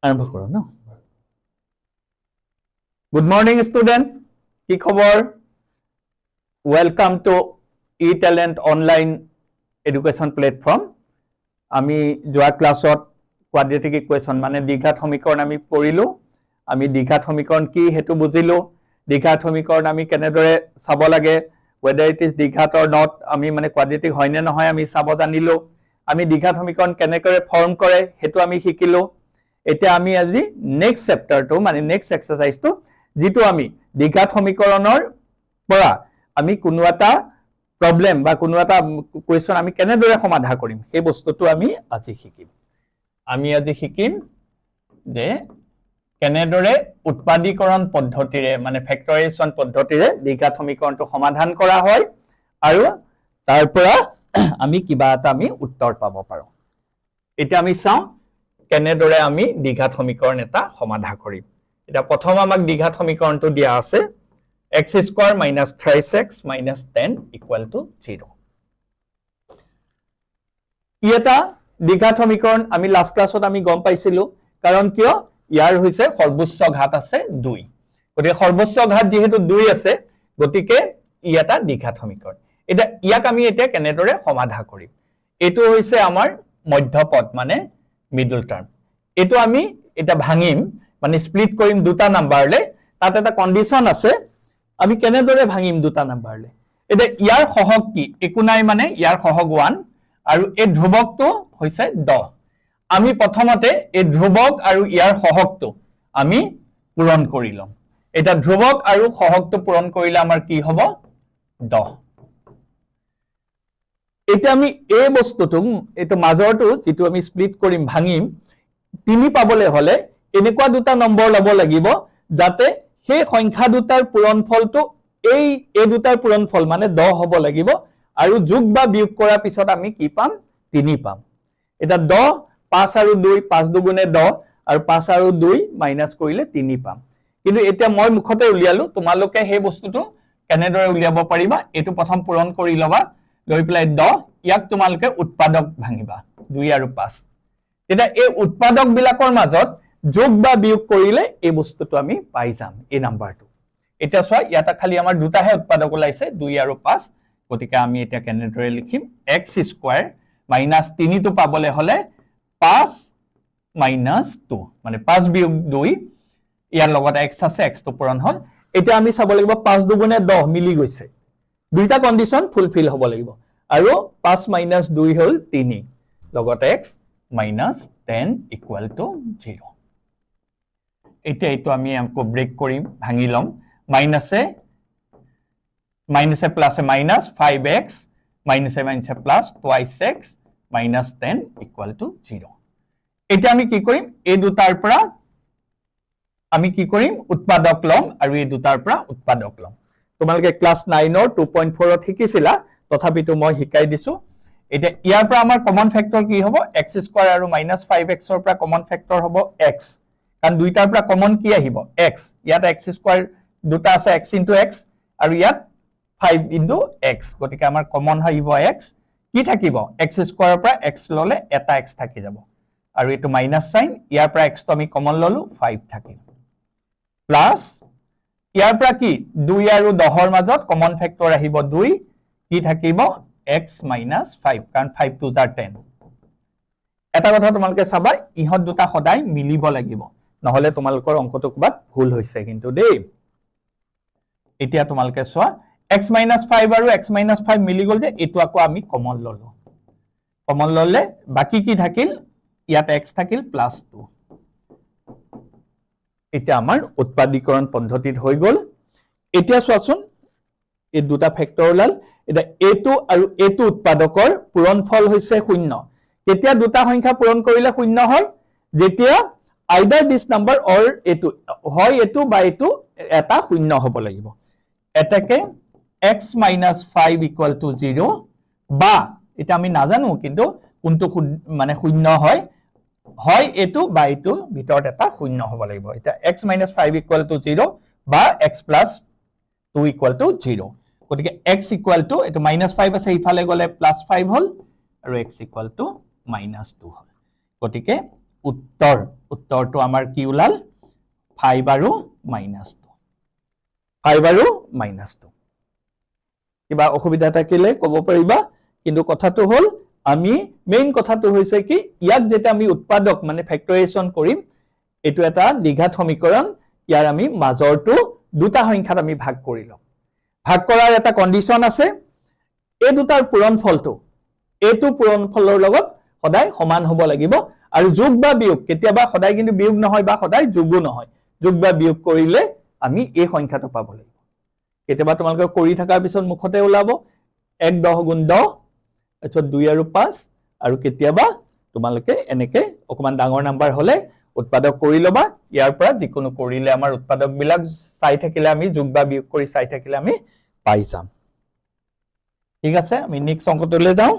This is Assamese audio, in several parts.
আৰম্ভ কৰো ন গুড মৰ্নিং ষ্টুডেন্ট কি খবৰ welcome to eTalent online education platform আমি যোৱা ক্লাছত কোয়াড্ৰেটিক ইকুয়েশন মানে দ্বিঘাত সমীকৰণ আমি পঢ়িলো আমি দ্বিঘাত সমীকৰণ কি হেতু বুজিলো দ্বিঘাত সমীকৰণ আমি কেনেদৰে চাব লাগে whether it is দ্বিঘাত or not আমি মানে কোয়াড্ৰেটিক হয় নে নহয় আমি চাব জানিলো আমি দ্বিঘাত সমীকৰণ কেনেকৈ ফৰ্ম কৰে হেতু আমি শিকিলো এতিয়া আমি আজি নেক্সট চ্যাপ্টাৰ টু মানে নেক্সট এক্সাৰসাইজ টু যেটো আমি দ্বিঘাত সমীকৰণৰ পৰা আমি কোনো এটা প্ৰবলেম বা কোনো এটা কোৱেশ্চন আমি কেনেদৰে সমাধান কৰিম সেই বস্তুটো আমি আজি শিকিম আমি আজি শিকিম যে কেনেদৰে উৎপাদীকৰণ পদ্ধতিৰে মানে ফেক্টৰাইজেশ্যন পদ্ধতিৰে দ্বিঘাত সমীকৰণটো সমাধান কৰা হয় আৰু তাৰ পৰা আমি কিবা এটা আমি উত্তৰ পাব পাৰো এটা আমি চাও কেনেদৰে আমি দ্বিঘাত সমীকৰণ এটা সমাধান কৰিম এটা প্ৰথম আমাক দ্বিঘাত সমীকৰণটো দিয়া আছে x square minus 3x minus 10 equal to 0 এটা দ্বিঘাত সমীকৰণ আমি লাস্ট ক্লাছত আমি গম পাইছিলো কাৰণ কিয় ইয়াৰ হৈছে সৰ্বোচ্চ ঘাত আছে 2 গতিকে সৰ্বোচ্চ ঘাত যেহেতু 2 আছে গতিকে ই এটা দ্বিঘাত সমীকৰণ এটা ইয়াক আমি এতিয়া কেনেদৰে সমাধান কৰিম এটো হৈছে আমাৰ মধ্যপদ মানে মিডল টাৰ্ম এটো আমি এটা ভাঙিম মানে স্প্লিট কৰিম দুটা নাম্বাৰলে তাত এটা কন্ডিশন আছে আমি কেনেদৰে ভাঙিম দুটা নাম্বাৰলে এটা ইয়াৰ সহগ কি একো নাই মানে ইয়াৰ সহগ 1 আৰু এই ধ্ৰুৱকটো হৈছে 10 আমি প্ৰথমতে এই ধ্ৰুৱক আৰু ইয়াৰ সহগটো আমি পূৰণ কৰি লম এটা ধ্ৰুৱক আৰু সহগটো পূৰণ কৰিলে আমাৰ কি হ'ব 10 এটা আমি এই বস্তুটো এটো মাজৰটো যেটো আমি স্প্লিট কৰিম ভাঙিম 3 পাবলে হলে এনেকুৱা দুটা নম্বৰ লব লাগিব যাতে সেই সংখ্যা দুটাৰ পূৰণফলটো এই দুটাৰ পূৰণফল মানে 10 হ'ব লাগিব আৰু যোগ বা বিয়োগ কৰাৰ পিছত আমি কি পাম 3 পাম এটা 10 5 আৰু 2 5 দুগুণে 10 আৰু 5 আৰু 2 মাইনাস কৰিলে 3 পাম কিন্তু এতিয়া মই মুখতে উলিয়ালো তোমালোকে সেই বস্তুটো কেনেদৰে উলিয়াব পাৰিবা এটো প্ৰথম পূৰণ কৰি লবা লৈ প্লাই 10 ইয়াক তোমালোকে উৎপাদক ভাঙিবা 2 আৰু 5 এটা এই উৎপাদক বিলাকৰ মাজত যোগ বা বিয়োগ কৰিলে এই বস্তুটো আমি পাই যাম এই নাম্বাৰটো এটা চোৱা ইয়াটা খালি আমাৰ দুটাহে উৎপাদক ওলাইছে 2 আৰু 5 গতিকে আমি এটা কেনেদৰে লিখিম x স্কয়াৰ মাইনাস 3 টো পাবলে হলে 5 মাইনাস 2 মানে 5 বিয়োগ 2 ইয়াৰ লগত x আছে x টো পূৰণ হল এটা আমি চাব লাগিব 5 দুগুণে 10 মিলি গৈছে দুইটা কন্ডিশন ফুলফিল হ'ব লাগিব আৰু 5 মাইনাস 2 হল 3 লগত x minus 10 equal to 0 এটা এটো আমি আমকো ব্রেক করি ভাঙিলম মাইনাসে প্লাসে মাইনাস 5x মাইনাসে plus twice x minus 10 equal to 0 এটা আমি কি কৰিম এই দুটাৰ পৰা আমি কি কৰিম উৎপাদক লম আৰু এই দুটাৰ পৰা উৎপাদক লম তোমালোকে ক্লাস 9 ৰ 2.4 ত শিকিছিলা তথাপিতো মই শিকাই দিছো এটা ইয়াৰ পৰা আমাৰ কমন ফেক্টৰ কি হ'ব x স্কয়াৰ আৰু -5x ৰ পৰা কমন ফেক্টৰ হ'ব x কাৰণ দুইটাৰ পৰা কমন কি আহিব x ইয়াত x স্কয়াৰ দুটা আছে x * x আৰু ইয়াত 5 * x গতিকে আমাৰ কমন আহিব x কি থাকিব x স্কয়াৰৰ পৰা x ললে এটা x থাকি যাব আৰু এটো মাইনাস সাইন ইয়াৰ পৰা x টো আমি কমন ললো 5 থাকিল প্লাস ইয়াৰ পৰা কি 2 আৰু 10 ৰ মাজত কমন ফেক্টৰ আহিব 2 কি থাকিব x minus 5 কাৰণ 5 to the 10 এটা কথা তোমালোকে চাবা ইহত দুটা সদায় মিলিব লাগিব নহলে তোমালোকৰ অংকটো কবাত ভুল হৈছে কিন্তু দেই এতিয়া তোমালোকে চোৱা x minus 5 আৰু x minus 5 মিলি গল যে এটো আকৌ আমি কমন ললে বাকি কি থাকিল ইয়াত x থাকিল প্লাস 2 এটা আমাৰ উৎপাদীকৰণ পদ্ধতিত হৈ গল এতিয়া চোৱাচোন এই দুটা ফেক্টৰ ওলাল এটা a2 আৰু a2 উৎপাদকৰ পূৰণফল হৈছে 0 কেতিয়া দুটা সংখ্যা পূৰণ কৰিলে 0 হয় যেতিয়া either this number or a2 হয় a2 বা a2 এটা 0 হ'ব লাগিব এটাকে x - 5 = 0 বা এটা আমি নাজানো কিন্তু কোনটো মানে 0 হয় a2 বা a2 ভিতৰত এটা 0 হ'ব লাগিব এটা x - 5 = 0 বা x + 2 = 0 গতিকে x = এটো -5 আছে ইফালে গলে +5 হল আৰু x = -2 হল গতিকে উত্তৰটো আমাৰ কি ওলাল 5 আৰু -2 5 আৰু -2 কিবা অসুবিধা থাকিলে ক'ব পাৰিবা কিন্তু কথাটো হ'ল আমি মেইন কথাটো হৈছে কি ইয়াক যেটা আমি উৎপাদক মানে ফেক্টৰাইজেশ্যন কৰিম এটো এটা দ্বিঘাত সমীকৰণ ইয়াৰ আমি মাজৰটো দুটা সংখ্যাত আমি ভাগ কৰি লম ভাগ কৰাৰ এটা কন্ডিশন আছে এই দুটাৰ পূৰণফলটো এটো পূৰণফলৰ লগত সদায় সমান হ'ব লাগিব আৰু যোগ বা বিয়োগ কেতিয়াবা সদায় কিন্তু বিয়োগ নহয় বা সদায় যোগো নহয় যোগ বা বিয়োগ কৰিলে আমি এই সংখ্যাটো পাব লাগিব কেতিয়াবা তোমালোকে কৰি থাকাৰ পিছত মুখতে ওলাব 1 10 গুণ 10 তাৰপিছত 2 আৰু 5 আৰু কেতিয়াবা তোমালোকে এনেকে অকমান ডাঙৰ নাম্বাৰ হলে উৎপাদক কৰি লবা ইয়াৰ পৰা যিকোনো কৰিলে আমাৰ উৎপাদক বিলাক চাই থাকিলে আমি যোগ বা বিয়োগ কৰি চাই থাকিলে আমি পাই যাম ঠিক আছে আমি নেক্সট অংকটোলৈ যাওঁ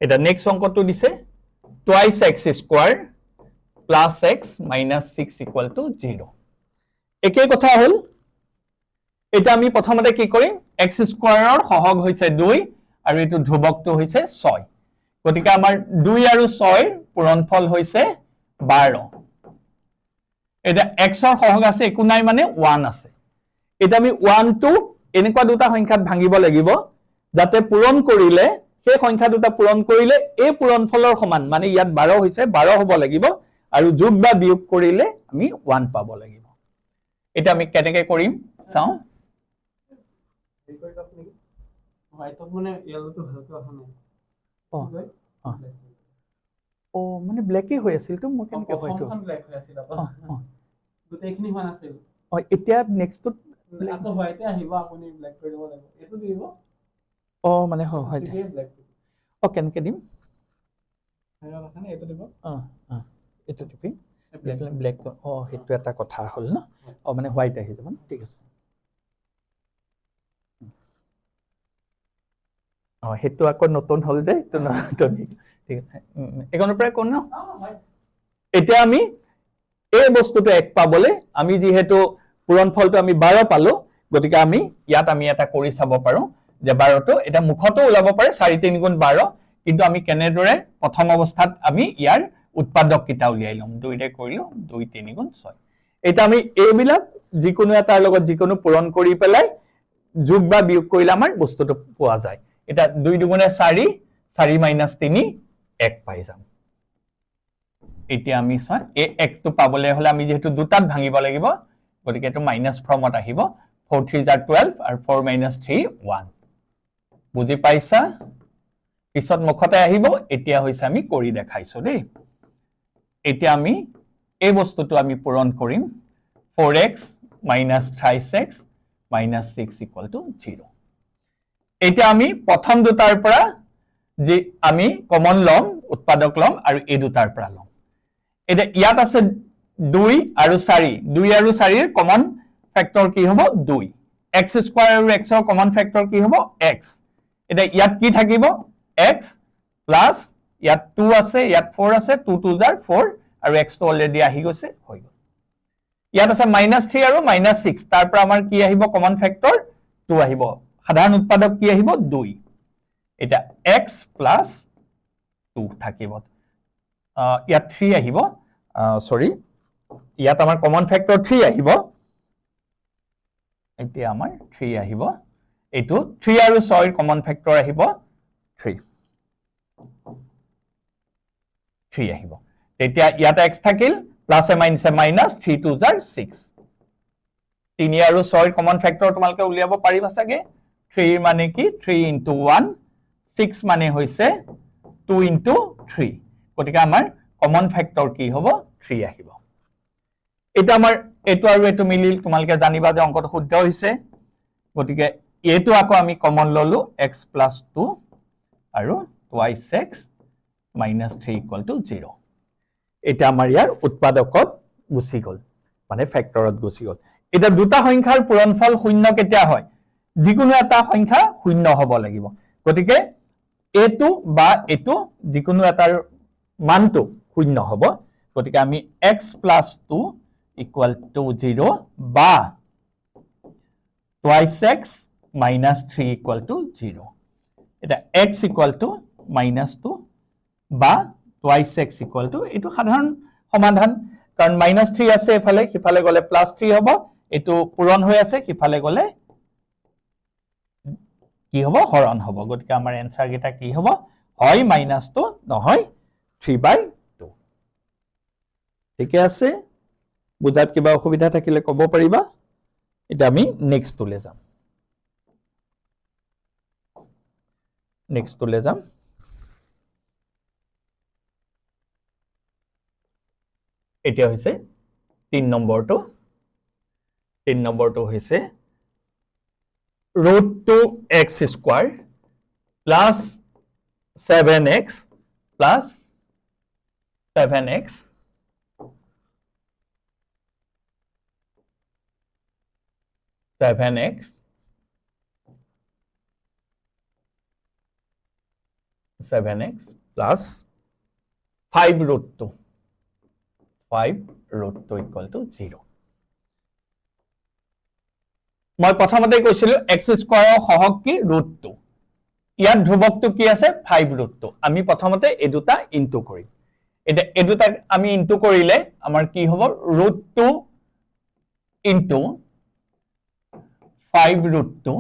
এটা নেক্সট অংকটো দিছে twice x square plus x minus 6 equal to 0 একেই কথা হল এটা আমি প্ৰথমতে কি কৰিম x স্কয়াৰৰ সহগ হৈছে 2 আৰু এটো ধ্ৰুবকটো হৈছে 6 গতিকে আমাৰ 2 আৰু 6 ৰ পূৰণফল হৈছে 12 এটা x ৰ সহগ আছে একো নাই মানে 1 আছে এটা আমি 1 টো এনেকুৱা দুটা সংখ্যাত ভাঙিব লাগিব যাতে পূৰণ কৰিলে সেই সংখ্যা দুটা পূৰণ কৰিলে এই পূৰণফলৰ সমান মানে ইয়াত 12 হৈছে 12 হ'ব লাগিব আৰু যোগ বা বিয়োগ কৰিলে আমি 1 পাব লাগিব এটা আমি কেনেকৈ কৰিম চাও মানে ব্ল্যাকই হৈ আছিল তো মই কেনেকৈ হয়তো ব্ল্যাক হৈ আছিল গোটেইখিনি হোৱা নাছিল এতিয়া নেক্সট আকৌ হোৱাইটে আহিব আপুনি ব্ল্যাক কৰি দিব লাগিব এটো দিব মানে হয় ব্ল্যাক কেনেকৈ দিম এটো দিব এটো দিবি ব্ল্যাক হেতু এটা কথা হল ন মানে হোৱাইট আহি যাব ঠিক আছে হেতু আকৌ নতুন হল যে তো নতুন ঠিক আছে এখনৰ পৰা কোন ন এতিয়া আমি এই বস্তুটো এক পাবলে আমি যেহেতু পূৰণফলটো আমি 12 পালো গতিকে আমি ইয়াত আমি এটা কৰি চাব পাৰো যে 12 টো এটা মুখতো ওলাব পাৰে 4 3 গুণ 12 কিন্তু আমি কেনেদৰে প্ৰথম অৱস্থাত আমি ইয়াৰ উৎপাদক কিটা উলিয়াই লম 2 ৰে কৰিলো 2 3 গুণ 6 এটা আমি এইবিলাক যিকোনো এটাৰ লগত যিকোনো পূৰণ কৰি পেলাই যোগ বা বিয়োগ কৰিলে আমাৰ বস্তুটো পোৱা যায় এটা 2 দুগুণে 4 4 - 3 1 পাই যাম এতিয়া আমি চাই এই 1 টো পাবলে হলে আমি যেহেতু দুটাত ভাঙিব লাগিব গতিকে এটো মাইনাস ফৰ্মত আহিব 4 3 12 আৰু 4 - 3 1 বুজি পাইছা পিছত মুখতে আহিব এতিয়া হৈছে আমি কৰি দেখাইছো দেই এতিয়া আমি এই বস্তুটো আমি পূৰণ কৰিম 4x - 5x - 6 = 0 এতিয়া আমি প্ৰথম দুটাৰ পৰা যে আমি কমন লম উৎপাদক লম আৰু এই দুটাৰ পৰা লম এটা ইয়াত আছে 2 আৰু 4 2 আৰু 4 ৰ কমন ফ্যাক্টৰ কি হ'ব 2 x স্কয়াৰ আৰু x ৰ কমন ফ্যাক্টৰ কি হ'ব x এটা ইয়াত কি থাকিব x প্লাস ইয়াত 2 আছে ইয়াত 4 আছে 2 2 জাৰ 4 আৰু x টো অলৰেডি আহি গৈছে হৈ গল ইয়াত আছে -3 আৰু -6 তাৰ পৰা আমাৰ কি আহিব কমন ফ্যাক্টৰ 2 আহিব সাধাৰণ উৎপাদক কি আহিব 2 এটা x প্লাস 2 থাকিব ইয়াত 3 আহিব সৰি ইয়াত আমাৰ কমন ফ্যাক্টৰ 3 আহিব এতিয়া আমাৰ 3 আহিব এটো 3 আৰু 6 ৰ কমন ফ্যাক্টৰ আহিব 3 আহিব তেতিয়া ইয়াত x থাকিল প্লাস এ মাইনাস 3 2 জাৰ 6 3 আৰু 6 ৰ কমন ফ্যাক্টৰ তোমালকে উলিয়াব পাৰিবা সাগে 3 মানে কি 3 * 1 6 মানে হৈছে 2 * 3 গতিকে আমাৰ কমন ফ্যাক্টৰ কি হ'ব 3 আহিব এটা আমাৰ এটো আৰু এটো মিলিল তোমালকে জানিবা যে অংকটো শুদ্ধ হৈছে গতিকে এটো আকৌ আমি কমন ললো x + 2 আৰু twice x - 3 = 0 এটা আমাৰ ইয়াৰ উৎপাদকত গুছি গল মানে ফ্যাক্টৰত গুছি গল এটা দুটা সংখ্যাৰ পূৰণফল শূন্য কেতিয়া হয় যিকোনো এটা সংখ্যা শূন্য হ'ব লাগিব গতিকে এটো বা এটো যিকোনো এটাৰ মানটো শূন্য হ'ব গতিকে আমি x + 2 = 0 বা twice x - 3 = 0 এটা x equal to -2 বা twice x equal to এটো সাধাৰণ সমাধান কাৰণ -3 আছে এফালে সিফালে গলে +3 হ'ব এটো পূৰণ হৈ আছে সিফালে গলে কি হ'ব হৰণ হ'ব গতিকে আমাৰ এনসাৰ গিটা কি হ'ব হয় -2 নহয় 3/2 ঠিক আছে বুজাত কিবা অসুবিধা থাকিলে ক'ব পাৰিবা এটা আমি নেক্সট টুলে যাম এতিয়া হৈছে 3 নম্বৰটো হৈছে √2x square plus 7x plus 7x plus 5√2 equal to 0 মই প্ৰথমতে কৈছিলো x স্কয়াৰৰ সহগ কি √2 ইয়াত ধ্ৰুৱকটো কি আছে 5√2 আমি প্ৰথমতে এই দুটা ইনটু কৰিম এটা এই দুটা আমি ইনটু কৰিলে আমাৰ কি হ'ব √2 ইনটু 5√2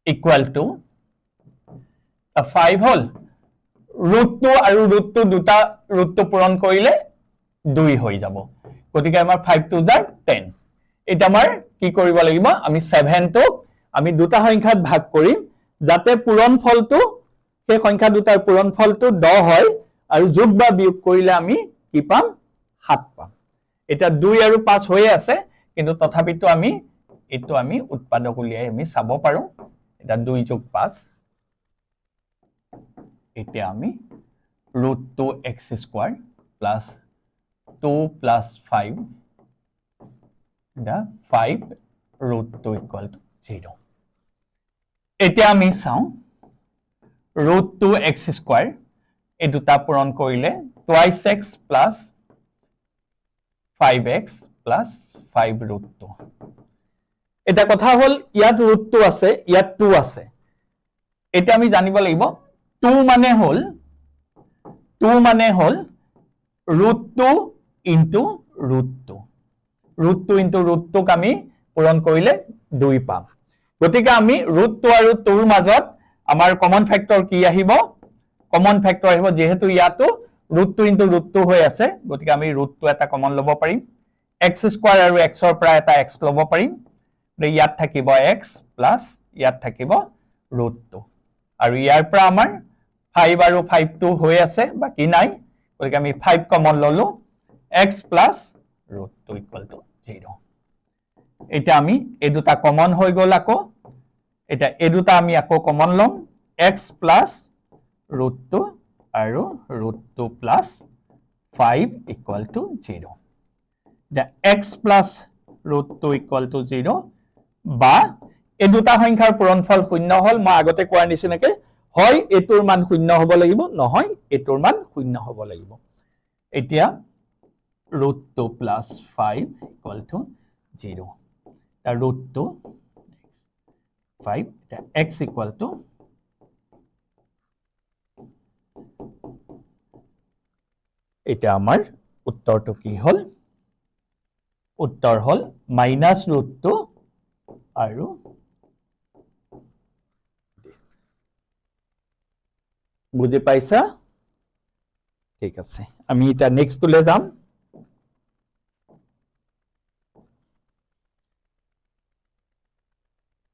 equal to 5 হল √2 আৰু √2 দুটা √2 পূৰণ কৰিলে 2 হৈ যাব গতিকে আমাৰ 5 2 * 10 এটা আমাৰ কি কৰিব লাগিব আমি 7 টো আমি দুটা সংখ্যাত ভাগ কৰিম যাতে পূৰণফলটো সেই সংখ্যা দুটাৰ পূৰণফলটো 10 হয় আৰু যোগ বা বিয়োগ কৰিলে আমি কি পাম 7 পাম এটা 2 আৰু 5 হৈ আছে কিন্তু তথাপিতো আমি এটো আমি উৎপাদক উলিয়াই আমি চাব পাৰো এটা 2 + 5 এতিয়া আমি √2x square plus 2 plus 5 the 5√2 equal to 0 এতিয়া আমি চাও √2x square এই দুটা পূৰণ কৰিলে twice x plus 5x plus 5√2 এটা কথা হল ইয়াত √2 আছে ইয়াত 2 আছে এটা আমি জানিব লাগিব 2 মানে হল √2 into √2 √2 into √2 ক আমি পূৰণ কৰিলে 2 পাম গতিকে আমি √2 আৰু 2 ৰ মাজত আমাৰ কমন ফেক্টৰ কি আহিব কমন ফেক্টৰ আহিব যেহেতু ইয়াতো √2 into √2 হৈ আছে গতিকে আমি √2 এটা কমন ল'ব পাৰিম x স্কয়াৰ আৰু x ৰ পৰা এটা x ল'ব পাৰিম ইয়াত থাকিব x প্লাস ইয়াত থাকিব √2 আৰু ইয়াৰ পৰা আমাৰ 5 আৰু 5 2 হৈ আছে বাকি নাই গতিকে আমি 5 কমন ললো x plus √2 equal to 0 এটা আমি এই দুটা কমন হৈ গল আকৌ এটা এই দুটা আমি আকৌ কমন লম x plus √2 আৰু √2 plus 5 equal to 0 the x plus √2 equal to 0 বা এই দুটা সংখ্যাৰ পূৰণফল শূন্য হল মই আগতে কোৱাৰ নিচিনাকে হয় এটোৰ মান শূন্য হ'ব লাগিব নহয় এটোৰ মান শূন্য হ'ব লাগিব এতিয়া √2 plus 5 equal to 0 the √2 5 the x equal to এটা আমাৰ উত্তৰটো কি হল উত্তৰ হল -√2 আৰু বুজি পাইছা ঠিক আছে আমি এটা নেক্সট টুলে যাম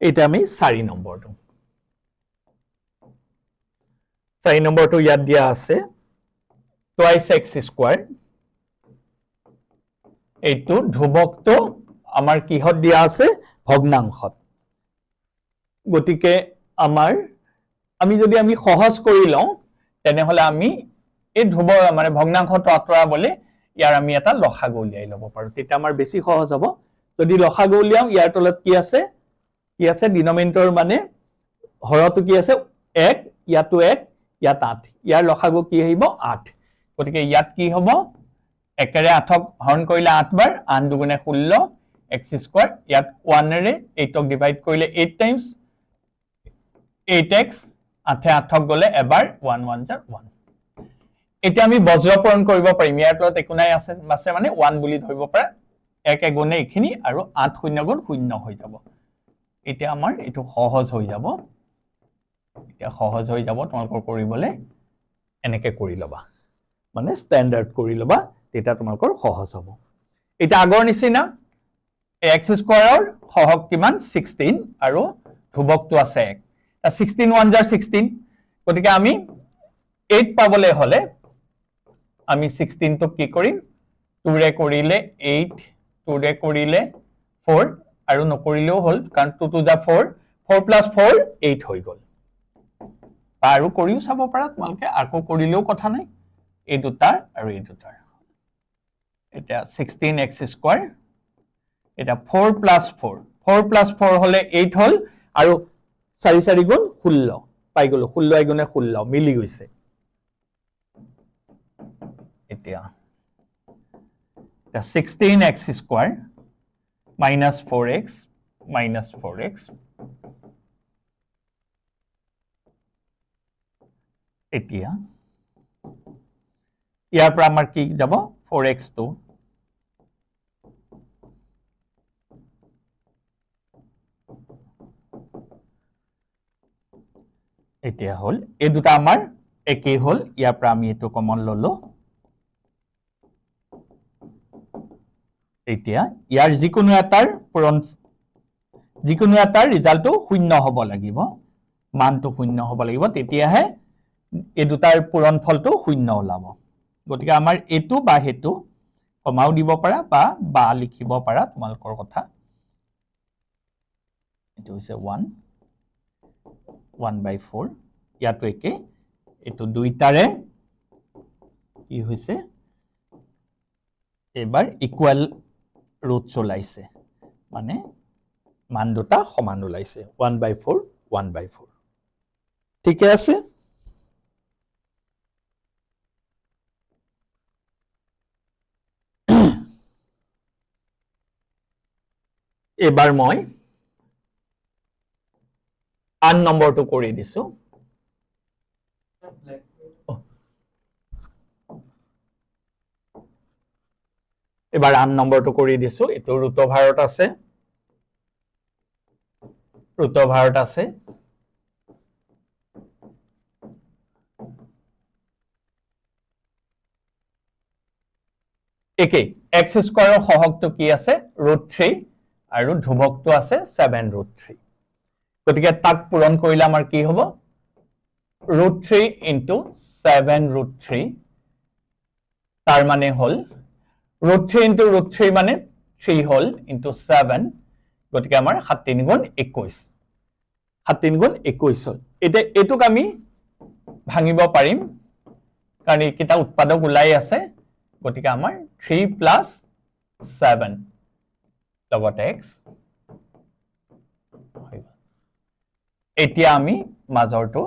এটা আমি 4 নম্বৰটো ইয়াত দিয়া আছে twice x square এইটো ধ্ৰুৱকটো আমাৰ কিহত দিয়া আছে ভগ্নাংশত গতিকে আমি যদি আমি সহজ কৰি লওঁ তেনেহলে আমি এই ধ্ৰুৱ মানে ভগ্নাংশটো আঁতৰাবলৈ ইয়াৰ আমি এটা লসাগু উলিয়াই ল'ব পাৰো তেতিয়া আমাৰ বেছি সহজ হ'ব যদি লসাগু উলিয়াও ইয়াৰ তলত কি আছে ডিনমিনেটৰ মানে হৰটো কি আছে 1 ইয়াতো 1 ইয়াত 8 ইয়াৰ লসাগু কি আহিব 8 গতিকে ইয়াত কি হ'ব একেৰে 8ক হৰণ কৰিলে 8 বাৰ 8 দুগুণে 16 x স্কয়াৰ ইয়াত 1 ৰে 8ক ডিভাইড কৰিলে 8 টাইমছ 8x 8 গলে এবাৰ 1 1 jar 1 এতিয়া আমি বজ্ৰপূৰণ কৰিব পাৰিম ইয়াৰ তলত একো নাই আছে মানে 1 বুলি ধৰিব পাৰা 1 গুণে এখিনি আৰু 8 0 গুণ 0 হৈ যাব এতিয়া আমাৰ এটো সহজ হৈ যাব এতিয়া সহজ হৈ যাব তোমালোকৰ কৰিবলে এনেকে কৰি লবা মানে স্ট্যান্ডাৰ্ড কৰি লবা এটা তোমালোকৰ সহজ হ'ব এটা আগৰ নিচিনা x স্কয়াৰৰ সহগ কিমান 16 আৰু ধ্ৰুবকটো আছে 1 16 1 jar 16 গতিকে আমি 8 পাবলে হলে আমি 16 তো কি কৰিম 2 ৰে কৰিলে 8 2 ৰে কৰিলে 4 আৰু নকৰিলেও হল কাৰণ 2 to the 4 4 plus 4 8 হৈ গল আৰু কৰিও চাব পাৰা তোমালকে আকৌ কৰিলেও কথা নাই এই দুটাৰ আৰু এই দুটাৰ এটা 16x স্কয়াৰ এটা 4 plus 4 4 plus 4 হলে 8 হল আৰু 4 4 গুণ 16 পাই গলো 16 গুণে 16 মিলি গৈছে এতিয়া 16x স্কয়াৰ minus 4x এতিয়া ইয়াৰ পৰা আমাৰ কি যাব 4x to এতিয়া হল এই দুটা আমাৰ একেই হল ইয়াৰ পৰা আমি এটো কমন ললো এতিয়া ইয়াৰ যিকোনো এটাৰ পূৰণ যিকোনো এটাৰ ৰিজাল্টটো শূন্য হ'ব লাগিব মানটো শূন্য হ'ব লাগিব তেতিয়াহে এই দুটাৰ পূৰণ ফলটো শূন্য ওলাব গতিকে আমাৰ এটো বা হেতু কমাও দিব পাৰা বা লিখিব পাৰা তোমালোকৰ কথা এটো হৈছে 1/4 ইয়াতো একে এটো দুইটাৰে কি হৈছে এবাৰ ইকুয়াল ৰুটস ওলাইছে মানে মান দুটা সমান ওলাইছে 1/4 1/4 ঠিক আছে এবাৰ মই আন নম্বৰটো কৰি দিছো এবাৰ আন নম্বৰটো কৰি দিছো এটো ৰুট ওভাৰত আছে একে x স্কয়াৰৰ সহগটো কি আছে √3 আৰু ধ্ৰুবকটো আছে 7√3 গতিকে তাক পূৰণ কৰিলে আমাৰ কি হ'ব √3 into 7√3 তাৰ মানে হল √3 into √3 মানে 3 হল into 7 গতিকে আমাৰ 7 3 গুণ 21 7 3 গুণ 21 হল এটা এটুক আমি ভাঙিব পাৰিম কাৰণ এইটা উৎপাদক ওলাই আছে গতিকে আমাৰ 3 plus 7 লগতে x এতিয়া আমি মাজৰটো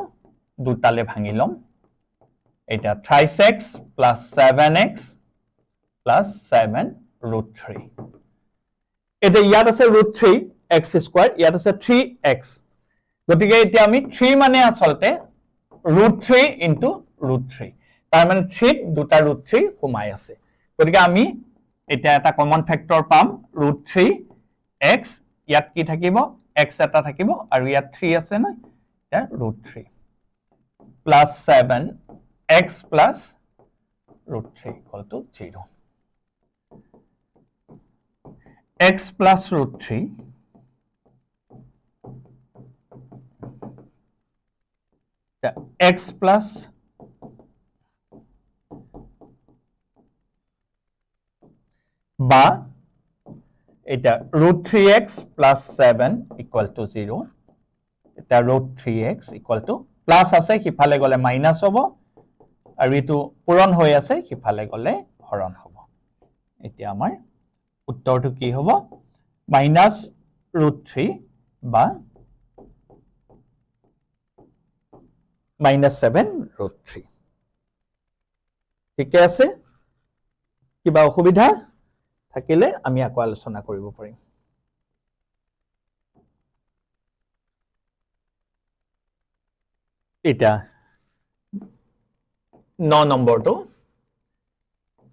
দুটালে ভাঙি লম এটা 3x plus 7x plus 7√3 এটা ইয়াত আছে √3 x স্কয়াৰ ইয়াত আছে 3x গতিকে এতিয়া আমি 3 মানে আসলতে √3 into √3 তাৰ মানে 3 দুটা √3 কমাই আছে গতিকে আমি এটা এটা কমন ফ্যাক্টৰ পাম √3x ইয়াত কি থাকিব x এটা থাকিব আৰু ইয়াত 3 আছে না এটা √3 plus 7x plus √3 equal to 0 x plus √3 x plus বা এটা √3x plus 7 equal to 0 এটা √3x equal to প্লাস আছে হিফালে গলে মাইনাস হ'ব আৰু এটো পূৰণ হৈ আছে হিফালে গলে হৰণ হ'ব এতিয়া আমাৰ উত্তৰটো কি হ'ব -√3 বা -7√3 ঠিক আছে কিবা অসুবিধা থাকিলে আমি আকৌ আলোচনা কৰিব পাৰিম এটা 9 নম্বৰটো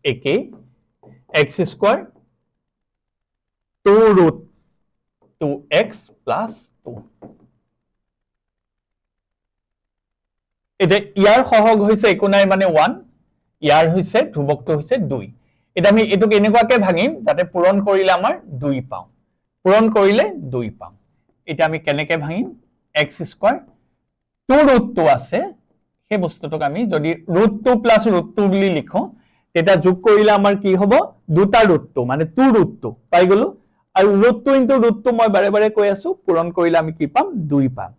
একে x square 2 root 2x plus 2 এটা ইয়াৰ সহগ হৈছে একো নাই মানে 1 ইয়াৰ হৈছে ধ্ৰুৱকটো হৈছে 2 এটা আমি এটুক এনেকুৱাকে ভাঙিম যাতে পূৰণ কৰিলে আমাৰ 2 পাম পূৰণ কৰিলে 2 পাম এটা আমি কেনেকে ভাঙিম x স্কয়ার 2 root 2 আছে সেই বস্তুটোক আমি যদি root 2 plus root 2 বুলি লিখো এটা যোগ কৰিলে আমাৰ কি হ'ব দুটা root 2 মানে 2 root 2 পাই গলো আৰু root 2 into root 2 মই বাৰে বাৰে কৈ আছো পূৰণ কৰিলে আমি কি পাম 2 পাম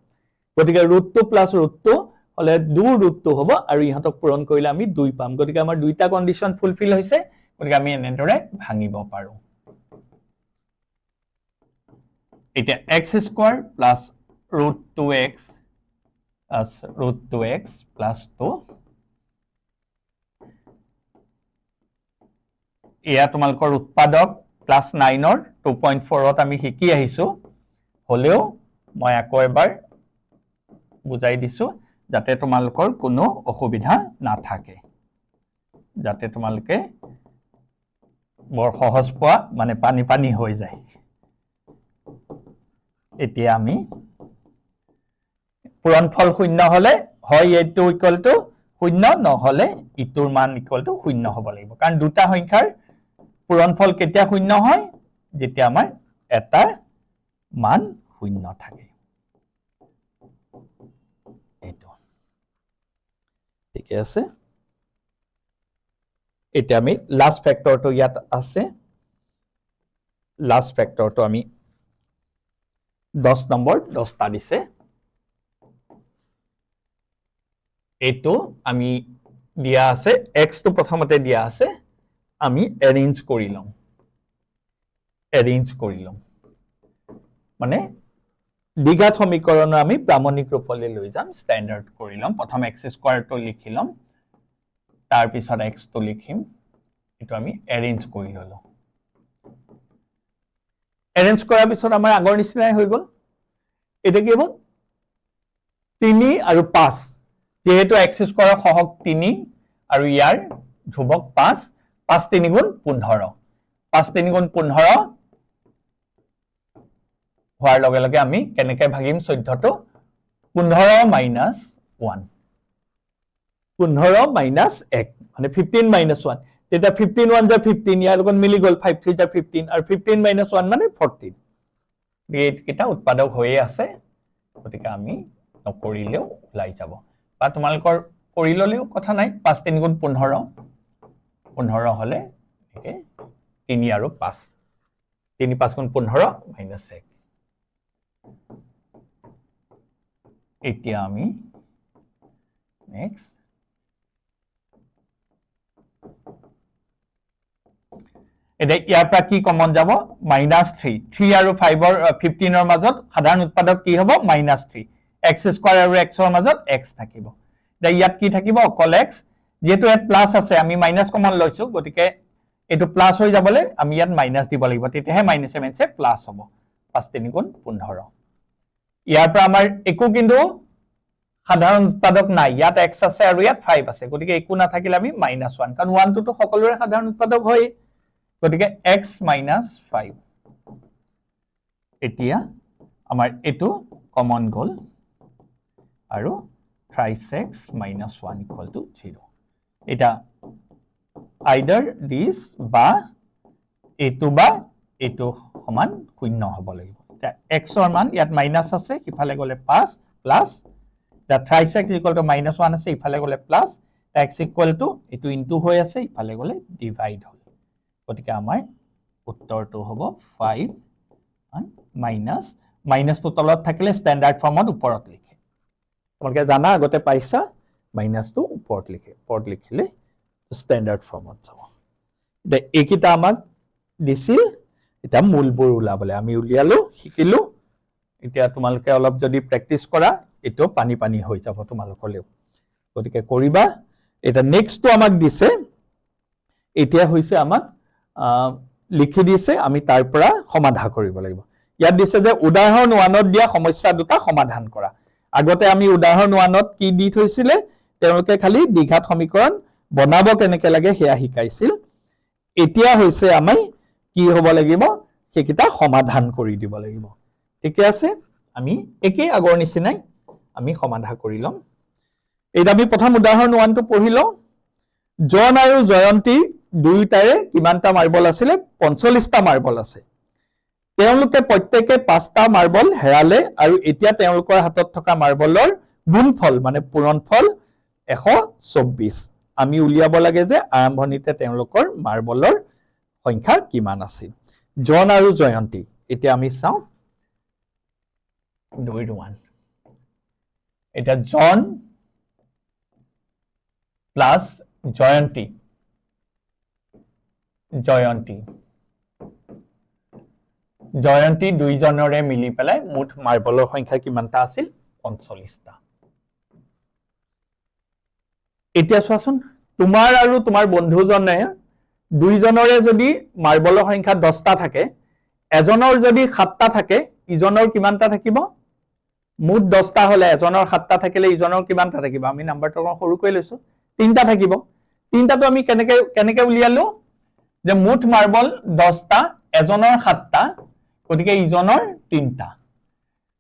গতিকে root 2 plus root 2 হলে 2 root 2 হ'ব আৰু ইহতক পূৰণ কৰিলে আমি 2 পাম গতিকে আমাৰ দুইটা কন্ডিশন ফুলফিল হৈছে গতিকে আমি এনেদৰে ভাঙিব পাৰো এটা x square plus root 2x as root 2x plus 2 এয়া তোমালকৰ উৎপাদক ক্লাস 9 ৰ 2.4 ত আমি শিকি আহিছো হলেও মই আকৌ এবাৰ বুজাই দিছো যাতে তোমালকৰ কোনো অসুবিধা না থাকে যাতে তোমালকে বৰ সহজ পোৱা মানে পানী পানী হৈ যায় এতিয়া আমি পূৰণফল শূন্য হলে হয় এইটো ইকুয়াল টু শূন্য নহলে ইটোৰ মান ইকুয়াল টু শূন্য হ'ব লাগিব কাৰণ দুটা সংখ্যাৰ পূৰণফল কেতিয়া শূন্য হয় যেতিয়া আমাৰ এটা মান শূন্য থাকে এইটো ঠিক আছে এটা আমি লাস্ট ফ্যাক্টৰটো ইয়াত আছে লাস্ট ফ্যাক্টৰটো আমি 10 নম্বৰ 10টা দিছে এইটো আমি দিয়া আছে x টো প্ৰথমতে দিয়া আছে আমি অ্যাৰেঞ্জ কৰি লম মানে দ্বিঘাত সমীকৰণ আমি প্ৰামাণিক ৰূপলৈ লৈ যাম স্ট্যান্ডাৰ্ড কৰি লম প্ৰথম x স্কয়াৰ টো লিখি লম তাৰ পিছত x টো লিখিম এটো আমি অ্যাৰেঞ্জ কৰি ললো অ্যাৰেঞ্জ কৰাৰ পিছত আমাৰ আগৰ নিচিনাই হৈ গল এটা কি হ'ব 3 আৰু 5 যেহেতু x স্কয়াৰৰ সহগ 3 আৰু ইয়াৰ ধ্ৰুৱক 5 5 3 গুণ 15 5 3 গুণ 15 হোৱাৰ লগে লগে আমি কেনেকৈ ভাগিম 14 টো 15 minus 1 15 minus 1 মানে 15 minus 1 এটা 15 1 যা 15 ইয়াৰ লগত মিলি গল 5 3 যা 15 আৰু 15 minus 1 মানে 14 এই কিটা উৎপাদক হৈ আছে গতিকে আমি নকৰিলেও ওলাই যাব বা তোমালকৰ কৰি ললেও কথা নাই 5 3 গুণ 15 15 হলে একে 3 আৰু 5 3 5 গুণ 15 minus 1 এতিয়া আমি নেক্সট এটা ইয়াৰ পৰা কি কমন যাব -3 3 আৰু 5 ৰ 15 ৰ মাজত সাধাৰণ উৎপাদক কি হ'ব -3 x স্কয়াৰ আৰু x ৰ মাজত x থাকিব দা ইয়াত কি থাকিব অকল x যেহেতু ইয়াত প্লাস আছে আমি মাইনাস কমন লৈছো গতিকে এটো প্লাস হৈ যাবলে আমি ইয়াত মাইনাস দিব লাগিব তেতিয়াহে মাইনাস এমএনছে প্লাস হ'ব 5 3 গুণ 15 ইয়াৰ পৰা আমাৰ একো কিন্তু সাধাৰণ উৎপাদক নাই ইয়াত x আছে আৰু ইয়াত 5 আছে গতিকে একো না থাকিলে আমি -1 কাৰণ 1 টো সকলোৰে সাধাৰণ উৎপাদক হয় গতিকে x - 5 এতিয়া আমাৰ এটো কমন গল আৰু 3x - 1 = 0 এটা either this বা এটো সমান শূন্য হ'ব লাগিব তা x ৰ মান ইয়াত মাইনাস আছে ইফালে গলে 5 প্লাস দা 3x = -1 আছে ইফালে গলে প্লাস x = এটো ইনটু হৈ আছে ইফালে গলে ডিভাইড হ'ল গতিকে আমাৰ উত্তৰটো হ'ব 5 and মাইনাস তো তলত থাকিলে স্ট্যান্ডাৰ্ড ফৰ্মত ওপৰত লিখে তোমালোকে জানা আগতে পাইছা মাইনাস তো ওপৰত লিখিলে স্ট্যান্ডাৰ্ড ফৰ্মত যাব এইকিটা আমাক দিছিল এটা মূলবোৰ উলাবলে আমি উলিয়ালো শিকিলো এতিয়া তোমালোকে অলপ যদি প্ৰেক্টিস কৰা এটো পানী পানী হৈ যাব তোমালোকলেও গতিকে কৰিবা এটা নেক্সট তো আমাক দিছে এতিয়া হৈছে আমাক লিখি দিছে আমি তাৰ পৰা সমাধান কৰিব লাগিব ইয়াত দিছে যে উদাহৰণ 1ত দিয়া সমস্যা দুটা সমাধান কৰা আগতে আমি উদাহৰণ 1ত কি দি থৈছিলে তেওঁলোকে খালি দ্বিঘাত সমীকৰণ বনাব কেনেকৈ লাগে সেয়া শিকাইছিল এতিয়া হৈছে আমি কি হ'ব লাগিব সেইকিটা সমাধান কৰি দিব লাগিব ঠিক আছে আমি একে আগৰ নিচিনাই আমি সমাধান কৰি লম এটা আমি প্ৰথম উদাহৰণ 1টো পঢ়ি লওঁ জন আৰু জয়ন্তী দুইটাৰে কিমানটা মাৰ্বল আছিলে 45টা মাৰ্বল আছে তেওঁলোকে প্ৰত্যেকে 5টা মাৰ্বল হেৰালে আৰু এতিয়া তেওঁলোকৰ হাতত থকা মাৰ্বলৰ গুণফল মানে পূৰণফল 124 আমি উলিয়াব লাগে যে আৰম্ভণিতে তেওঁলোকৰ মাৰ্বলৰ সংখ্যা কিমান আছিল জন আৰু জয়ন্তী এতিয়া আমি চাওঁ 2 এটা জন প্লাস জয়ন্তী জয়ন্তী দুইজনৰে মিলি পেলাই মুঠ মাৰ্বলৰ সংখ্যা কিমানটা আছিল 45টা এতিয়া চোৱাচোন তোমাৰ আৰু তোমাৰ বন্ধুজনে দুইজনৰে যদি মাৰ্বলৰ সংখ্যা 10টা থাকে এজনৰ যদি 7টা থাকে ইজনৰ কিমানটা থাকিব মুঠ 10টা হলে এজনৰ 7টা থাকিলে ইজনৰ কিমানটা থাকিব আমি নাম্বাৰটো সৰু কৰি লৈছো 3টা থাকিব 3টাটো আমি কেনেকৈ উলিয়ালো যে মুঠ মাৰ্বল 10টা এজনৰ 7টা গতিকে ইজনৰ 3টা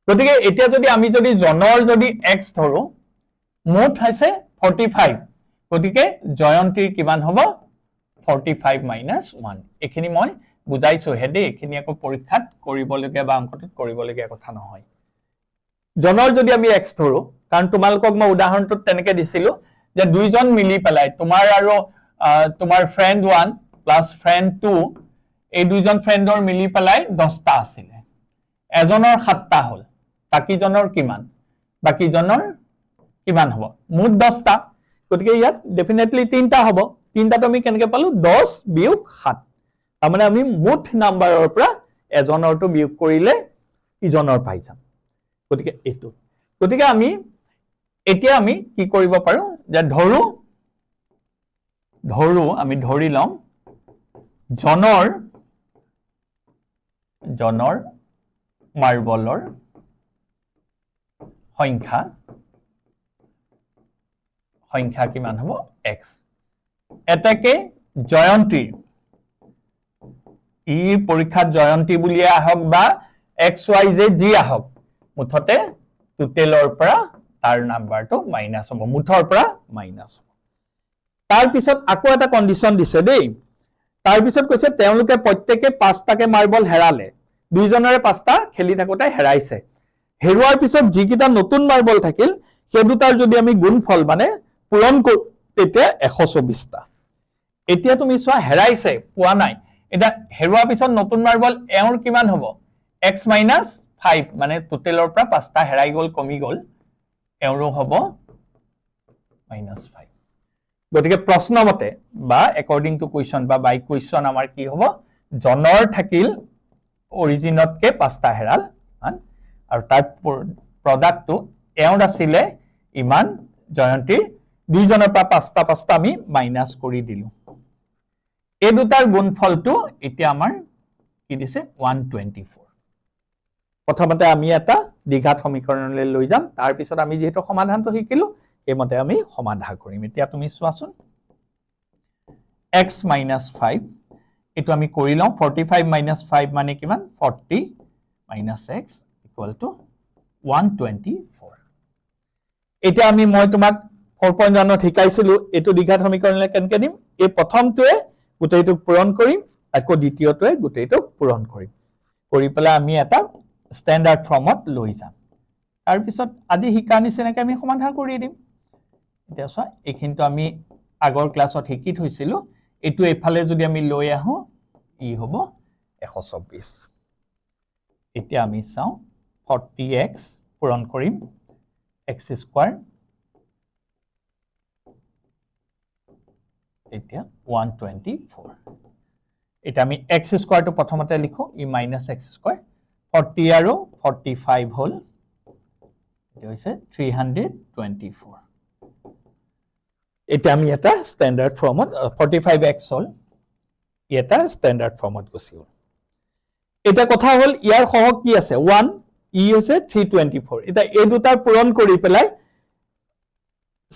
গতিকে এতিয়া যদি আমি যদি জনৰ যদি x ধৰো মুঠ আছে 45 গতিকে জয়ন্তীৰ কিমান হ'ব 45 minus 1 এখিনি মই বুজাইছো হেডে এখিনি আকৌ পৰীক্ষাত কৰিবলগীয়া বা অংকটোত কৰিবলগীয়া কথা নহয় জনৰ যদি আমি x ধৰো কাৰণ তোমালোকক মই উদাহৰণটোত তেনেকৈ দিছিলো যে দুইজন মিলি পেলাই তোমাৰ আৰু তোমাৰ ফ্ৰেন্ড 1 প্লাস ফ্ৰেন্ড 2 এই দুইজন ফ্ৰেন্ডৰ মিলি পেলাই 10টা আছিল এজনৰ 7টা হল বাকিজনৰ কিমান হ'ব মুঠ 10টা গতিকে ইয়াত ডেফিনেটলি 3টা হ'ব 3টাটো আমি কেনেকৈ পালো 10 বিয়োগ 7 তাৰমানে আমি মুঠ নাম্বাৰৰ পৰা এজনৰটো বিয়োগ কৰিলে ইজনৰ পাই যাম গতিকে এটো গতিকে আমি এতিয়া আমি কি কৰিব পাৰো যে ধৰো আমি ধৰি লম জনৰ মাৰ্বলৰ সংখ্যা কিমান হ'ব x এটাকে জয়ন্তী ই পৰীক্ষাত জয়ন্তী বুলিয়ে আহক বা xyz যি আহক মুঠতে টোটেলৰ পৰা তাৰ নাম্বাৰটো মাইনাস হ'ব মুঠৰ পৰা মাইনাস হ'ব তাৰ পিছত আকৌ এটা কন্ডিশন দিছে দেই তাৰ পিছত কৈছে তেওঁলোকে প্ৰত্যেকে 5টাকে মাৰ্বল হেৰালে দুইজনৰে 5টা খেলি থাকোতে হেৰাইছে হেৰুৱাৰ পিছত যিকিটা নতুন মাৰ্বল থাকিল সেই দুটাৰ যদি আমি গুণফল মানে পূৰণ কৰো তেতিয়া 124টা এতিয়া তুমি চোৱা হেৰাইছে পোৱা নাই এটা হেৰুৱাৰ পিছত নতুন মাৰ্বল এওঁৰ কিমান হ'ব x - 5 মানে টোটেলৰ পৰা 5টা হেৰাই গল কমি গল এওঁৰো হ'ব -5 গতিকে প্ৰশ্ন মতে বা একৰ্ডিং টু কোৱেশ্চন বা বাই কোৱেশ্চন আমাৰ কি হ'ব জনৰ থাকিল অৰিজিনতকে 5টা হেৰাল আৰু তাৰ প্ৰডাক্টটো এওঁৰ আছিলে ইমান জয়ন্তীৰ দুইজনৰ পৰা 5টা আমি মাইনাস কৰি দিলো এই দুটাৰ গুণফলটো এতিয়া আমাৰ কি দিছে 124 প্ৰথমতে আমি এটা দ্বিঘাত সমীকৰণলৈ লৈ যাম তাৰ পিছত আমি যেহেতু সমাধানটো শিকিলো এইমতে আমি সমাধান কৰিম এতিয়া তুমি চোৱাচোন x - 5 এটো আমি কৰি লওঁ 45 - 5 মানে কিমান 40 - x = 124 এটা আমি মই তোমাক 4.1 ত শিকাইছিলো এটো দ্বিঘাত সমীকৰণলৈ কেনেকৈ দিম এই প্ৰথমটোৱে গোটেইটো পূৰণ কৰিম আকৌ দ্বিতীয়টোৱে গোটেইটো পূৰণ কৰিম কৰি পেলাই আমি এটা স্ট্যান্ডাৰ্ড ফৰ্মত লৈ যাম তাৰ পিছত আজি শিকা নিচিনাকৈ আমি সমাধান কৰি দিম এতিয়া চোৱা এইখিনিটো আমি আগৰ ক্লাছত শিকি থৈছিলো এটো এফালে যদি আমি লৈ আহো ই হ'ব 124 এতিয়া আমি চাওঁ 40x পূৰণ কৰিম x² এতিয়া 124 এটা আমি x² টো প্ৰথমতে লিখো ই -x² 40 আৰু 45 হল এটা হৈছে 324 এটা আমি এটা স্ট্যান্ডার্ড ফর্মত 45x হল এটা স্ট্যান্ডার্ড ফর্মত গুছি হল এটা কথা হল ইয়াৰ সহগ কি আছে 1 ই হৈছে 324 এটা এই দুটাৰ পূৰণ কৰি পেলাই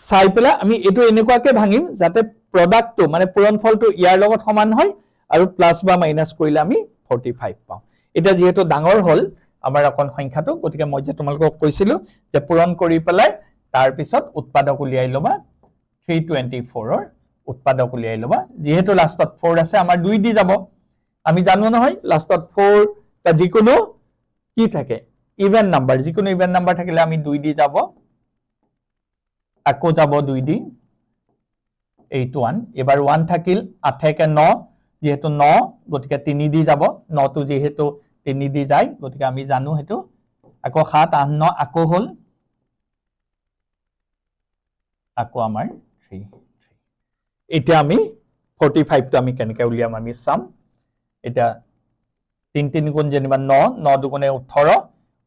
চাই পেলাই আমি এটো এনেকুৱাকে ভাঙিম যাতে প্ৰডাক্টটো মানে পূৰণফলটো ইয়াৰ লগত সমান হয় আৰু প্লাস বা মাইনাস কৰিলে আমি 45 পাওঁ এটা যেহেতু ডাঙৰ হল আমাৰ অকন সংখ্যাটো গতিকে মই যে তোমালোকক কৈছিলো যে পূৰণ কৰি পেলাই তাৰ পিছত উৎপাদক উলিয়াই লবা 324 ৰ উৎপাদক উলিয়াই লবা যেহেতু লাষ্টত 4 আছে আমাৰ 2 দি যাব আমি জানো নহয় লাষ্টত 4 তা যিকোনো কি থাকে ইভেন নাম্বাৰ যিকোনো ইভেন নাম্বাৰ থাকিলে আমি 2 দি যাব আকৌ যাব 2 দি 81 এবাৰ 1 থাকিল 8 কে 9 যেহেতু 9 গতিকে 3 দি যাব 9 তো যেহেতু 3 দি যায় গতিকে আমি জানো হেতু আকৌ 7 8 9 আকৌ হল আকৌ আমাৰ 3 এতিয়া আমি 45 তো আমি কেনেকৈ উলিয়াম আমি চাম এটা 3 3 গুণ যেনিবা 9 9 দুগুণে 18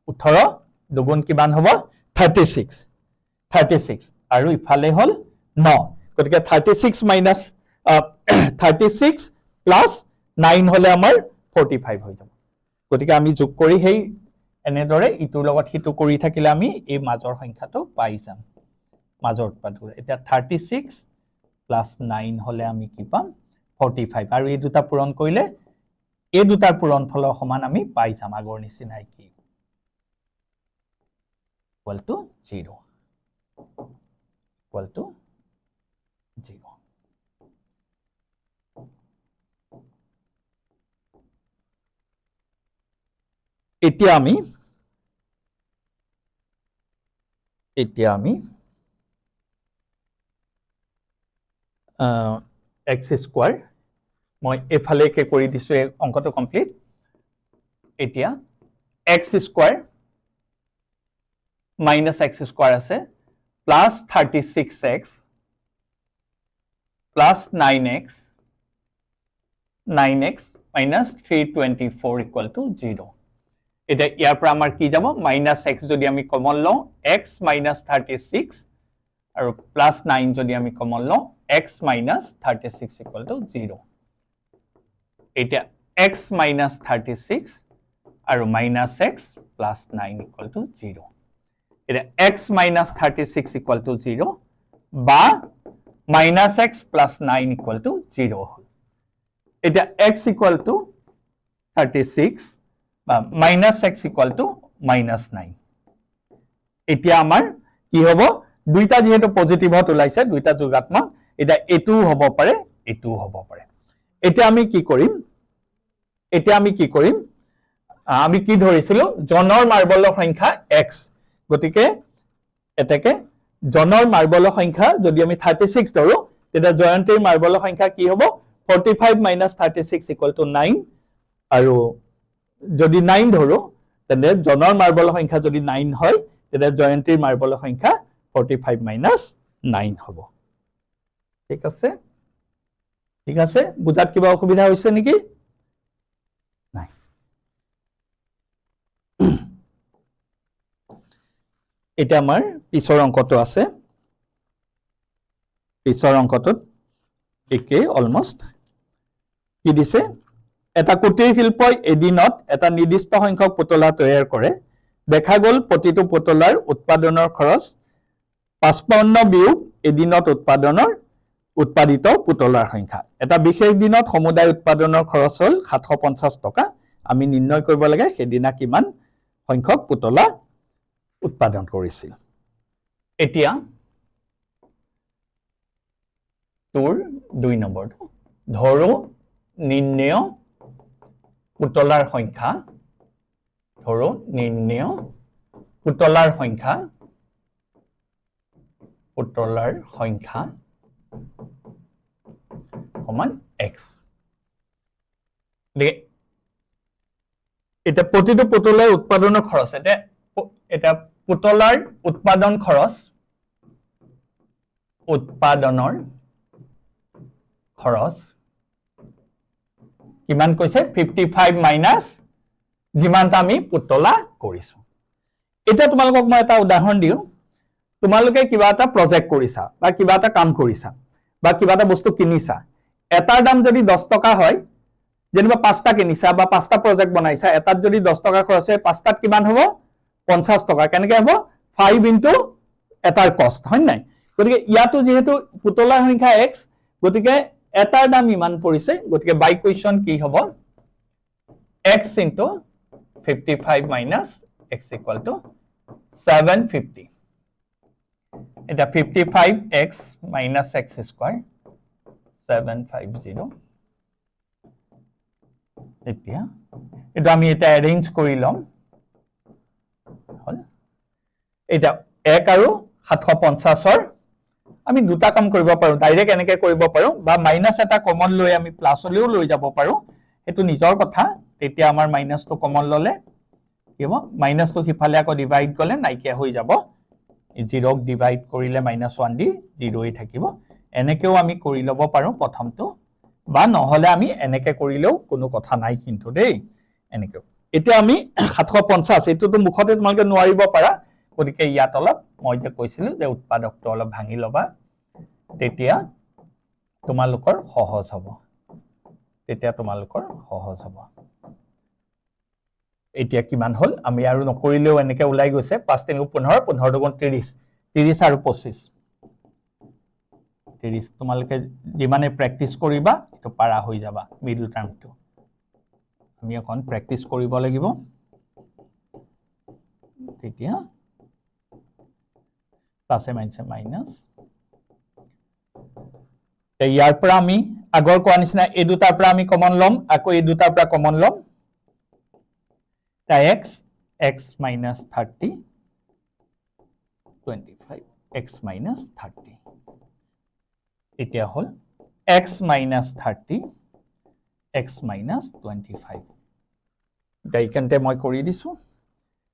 18 দুগুণ কিমান হ'ব 36 36 আৰু ইফালে হল 9 গতিকে 36 মাইনাস 36 প্লাস 9 হলে আমাৰ 45 হৈ যাব গতিকে আমি যোগ কৰি হেই এনেদৰে ইটোৰ লগত হিটো কৰি থাকিলে আমি এই মাজৰ সংখ্যাটো পাই যাম মাজৰ উৎপাদক এটা 36 প্লাস 9 হলে আমি কি পাম 45 আৰু এই দুটা পূৰণ কৰিলে এই দুটাৰ পূৰণফলৰ সমান আমি পাই যাম আগৰ নিচিনাই কি equal to 0 equal to 0 এতিয়া আমি x স্কয়াৰ মই এফালে কে কৰি দিছো এই অংকটো কমপ্লিট এতিয়া x square minus x square আছে plus 36x plus 9x minus 324 equal to 0 এটা ইয়াৰ পৰা আমাৰ কি যাব minus x যদি আমি কমন লওঁ x minus 36 আৰু plus 9 যদি আমি কমন লওঁ x minus 36 equal to 0 এটা x minus 36 আৰু minus x plus 9 equal to 0 এটা x minus 36 equal to 0 বা minus x plus 9 equal to 0 হল এটা x equal to 36 বা minus x equal to minus 9 এতিয়া আমাৰ কি হ'ব দুইটা যেহেতু পজিটিভ হত ওলাইছে দুইটা যোগাত্মক এটা এটু হ'ব পাৰে এটু হ'ব পাৰে এতিয়া আমি কি কৰিম আমি কি ধৰিছিলো জনৰ মাৰ্বলৰ সংখ্যা x গতিকে এটাকে জনৰ মাৰ্বলৰ সংখ্যা যদি আমি 36 ধৰো তেটা জয়ন্তীৰ মাৰ্বলৰ সংখ্যা কি হ'ব 45 minus 36 equal to 9 আৰু যদি 9 ধৰো তেনে জনৰ মাৰ্বলৰ সংখ্যা যদি 9 হয় তেটা জয়ন্তীৰ মাৰ্বলৰ সংখ্যা 45 minus 9 হ'ব ঠিক আছে বুজাত কিবা অসুবিধা হৈছে নেকি নাই এটা আমাৰ পিছৰ অংকটো আছে পিছৰ অংকটোত একে অলমোস্ট কি দিছে এটা কুটিৰ শিল্পই এদিনত এটা নিৰ্দিষ্ট সংখ্যক পুতলা তৈয়াৰ কৰে দেখা গল প্ৰতিটো পুতলাৰ উৎপাদনৰ খৰচ 55 বিয়োগ এদিনত উৎপাদিত পুতলাৰ সংখ্যা এটা বিশেষ দিনত সমুদায় উৎপাদনৰ খৰচ হল 750 টকা আমি নিৰ্ণয় কৰিব লাগে সেদিনা কিমান সংখ্যক পুতলা উৎপাদন কৰিছিল এতিয়া তোৰ 2 নম্বৰটো ধৰো নিৰ্ণয় পুতলাৰ সংখ্যা সমান x এটা প্ৰতিটো পুতলাৰ উৎপাদনৰ খৰচ এটা পুতলাৰ উৎপাদনৰ খৰচ কিমান কৈছে 55 মাইনাস যিমানটা আমি পুতলা কৰিছো এটা তোমালোকক মই এটা উদাহৰণ দিও তোমালোকে কিবা এটা প্ৰজেক্ট কৰিছা বা কিবা এটা কাম কৰিছা বা কিবা এটা বস্তু কিনিছা এটাৰ দাম যদি 10 টকা হয় যেনিবা 5টা কিনিছা বা 5টা প্ৰজেক্ট বনাইছা এটাত যদি 10 টকা খৰচ হয় 5টাত কিমান হ'ব 50 টকা কেনেকৈ হ'ব 5 ইনটু এটাৰ কষ্ট হয় নাই গতিকে ইয়াতো যেহেতু পুতলাৰ সংখ্যা x গতিকে এটাৰ দাম ইমান পৰিছে গতিকে বাই কুৱেশ্যন কি হ'ব x into 55 minus x equal to 750 এটা 55x minus x square 750 এতিয়া এটা আমি এটা অ্যারেঞ্জ কৰি লম হল এটা 1 আৰু 750 ৰ আমি দুটা কাম কৰিব পাৰো ডাইৰেক্ট এনেকৈ কৰিব পাৰো বা মাইনাস এটা কমন লৈ আমি প্লাস হলেও লৈ যাব পাৰো এটো নিজৰ কথা তেতিয়া আমাৰ মাইনাস তো কমন ললে কি হ'ব মাইনাস তো হিফালে আকৌ ডিভাইড কৰিলে নাইকিয়া হৈ যাব 0 ক ডিভাইড কৰিলে -1 দি 0 ই থাকিব এনেকেও আমি কৰি লব পাৰো প্ৰথমটো বা নহলে আমি এনেকে কৰিলেও কোনো কথা নাই কিন্তু দেই এনেকে এতিয়া আমি 750 এটো তো মুখতে তোমালকে নোৱাৰিব পাৰা গতিকে ইয়াত অলপ মই যে কৈছিলো যে উৎপাদকটো অলপ ভাঙি লবা তেতিয়া তোমালোকৰ সহজ হ'ব এতিয়া কিমান হল আমি আৰু নকৰিলেও এনেকে উলাই গৈছে 5 3 15 15 দুগুণ 30 30 আৰু 25 30 তোমালোকে যিমানে প্ৰেক্টিস কৰিবা এটো পাৰা হৈ যাবা মিডল টাৰ্মটো আমি এখন প্ৰেক্টিস কৰিব লাগিব তেতিয়া প্লাসে মাইনাস ইয়াৰ পৰা আমি আগৰ কোৱা নিচিনা এই দুটাৰ পৰা আমি কমন লম আকৌ এই দুটাৰ পৰা কমন লম x minus 30 25 x minus 30 এতিয়া হল x minus 30 x minus 25 দাইকান্তে মই কৰি দিছো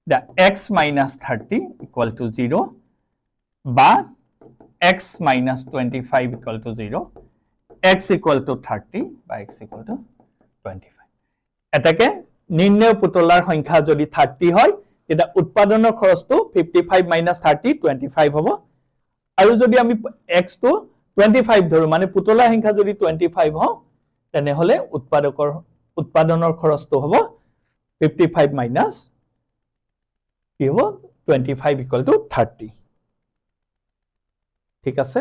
the x minus 30 equal to 0 বা x minus 25 equal to 0 x equal to 30 বা x equal to 25 এটাকে নির্ণয় পুতলাৰ সংখ্যা যদি 30 হয় এটা উৎপাদনৰ খৰচটো 55 minus 30 25 হ'ব আৰু যদি আমি x তো 25 ধৰো মানে পুতলাৰ সংখ্যা যদি 25 হয় তেনে হলে উৎপাদনৰ খৰচটো হ'ব 55 minus কি হ'ব 25 equal to 30 ঠিক আছে